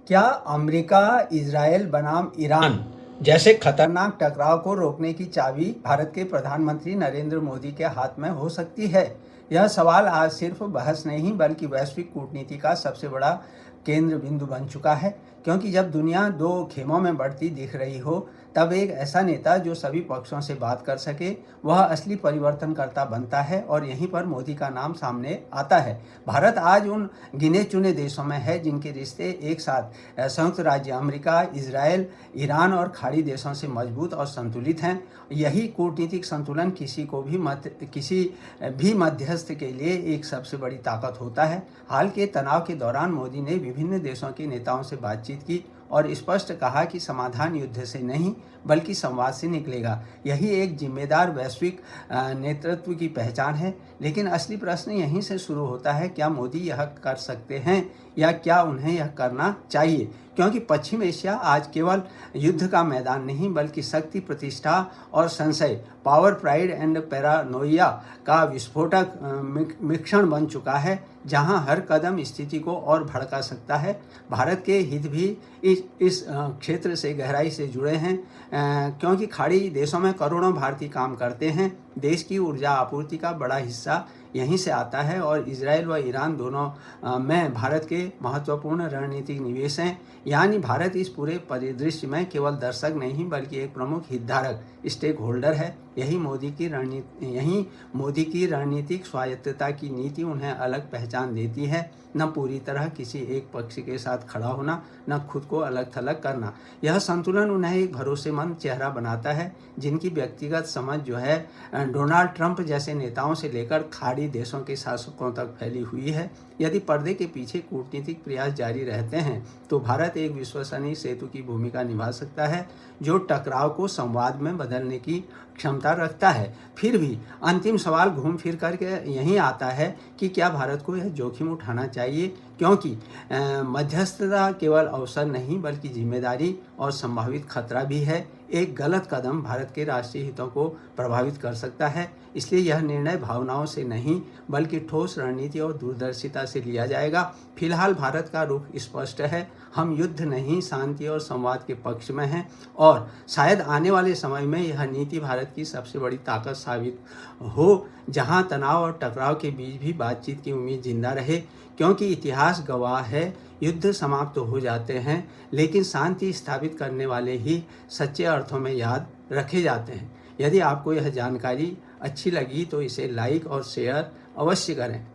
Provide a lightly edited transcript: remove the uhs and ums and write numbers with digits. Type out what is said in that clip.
क्या America, Israel बनाम Iran जैसे खतरनाक टकराव को रोकने की चाबी भारत के प्रधानमंत्री नरेंद्र मोदी के हाथ में हो सकती है? यह सवाल आज सिर्फ बहस नहीं बल्कि वैश्विक कूटनीति का सबसे बड़ा केंद्र बिंदु बन चुका है, क्योंकि जब दुनिया दो खेमों में बढ़ती दिख रही हो, तब एक ऐसा नेता जो सभी पक्षों से बात कर सके वह असली परिवर्तनकर्ता बनता है, और यहीं पर मोदी का नाम सामने आता है। भारत आज उन गिने चुने देशों में है जिनके रिश्ते एक साथ संयुक्त राज्य अमेरिका, इजरायल, ईरान और खाड़ी देशों से मजबूत और संतुलित हैं। यही कूटनीतिक संतुलन किसी भी मध्यस्थ के लिए एक सबसे बड़ी ताकत होता है। हाल के तनाव के दौरान मोदी ने विभिन्न देशों के नेताओं से बातचीत की और स्पष्ट कहा कि समाधान युद्ध से नहीं बल्कि संवाद से निकलेगा। यही एक जिम्मेदार वैश्विक नेतृत्व की पहचान है। लेकिन असली प्रश्न यहीं से शुरू होता है, क्या मोदी यह कर सकते हैं या क्या उन्हें यह करना चाहिए? क्योंकि पश्चिम एशिया आज केवल युद्ध का मैदान नहीं बल्कि शक्ति, प्रतिष्ठा और संशय, पावर, प्राइड एंड पैरानोइया का विस्फोटक मिश्रण बन चुका है, जहां हर कदम स्थिति को और भड़का सकता है। भारत के हित भी इस क्षेत्र से गहराई से जुड़े हैं, क्योंकि खाड़ी देशों में करोड़ों भारतीय काम करते हैं। देश की ऊर्जा आपूर्ति का बड़ा हिस्सा यहीं से आता है और इजरायल व ईरान दोनों में भारत के महत्वपूर्ण रणनीतिक निवेश हैं। यानी भारत इस पूरे परिदृश्य में केवल दर्शक नहीं बल्कि एक प्रमुख हितधारक, स्टेक होल्डर है। यही मोदी की रणनीतिक स्वायत्तता की नीति उन्हें अलग पहचान देती है। न पूरी तरह किसी एक पक्ष के साथ खड़ा होना, न खुद को अलग थलग करना। यह संतुलन उन्हें एक भरोसेमंद चेहरा बनाता है, जिनकी व्यक्तिगत समझ जो है डोनाल्ड ट्रंप जैसे नेताओं से लेकर खाड़ी देशों के शासकों तक फैली हुई है। यदि पर्दे के पीछे कूटनीतिक प्रयास जारी रहते हैं तो भारत एक विश्वसनीय सेतु की भूमिका निभा सकता है, जो टकराव को संवाद में बदलने की क्षमता रखता है। फिर भी अंतिम सवाल घूम फिर करके यहीं आता है कि क्या भारत को यह जोखिम उठाना चाहिए, क्योंकि मध्यस्थता केवल अवसर नहीं बल्कि जिम्मेदारी और संभावित खतरा भी है। एक गलत कदम भारत के राष्ट्रीय हितों को प्रभावित कर सकता है। इसलिए यह निर्णय भावनाओं से नहीं बल्कि ठोस रणनीति और दूरदर्शिता से लिया जाएगा। फिलहाल भारत का रुख स्पष्ट है, हम युद्ध नहीं शांति और संवाद के पक्ष में हैं, और शायद आने वाले समय में यह नीति भारत की सबसे बड़ी ताकत साबित हो, जहां तनाव और टकराव के बीच भी बातचीत की उम्मीद जिंदा रहे। क्योंकि इतिहास गवाह है, युद्ध समाप्त हो जाते हैं लेकिन शांति स्थापित करने वाले ही सच्चे अर्थों में याद रखे जाते हैं। यदि आपको यह जानकारी अच्छी लगी तो इसे लाइक और शेयर अवश्य करें।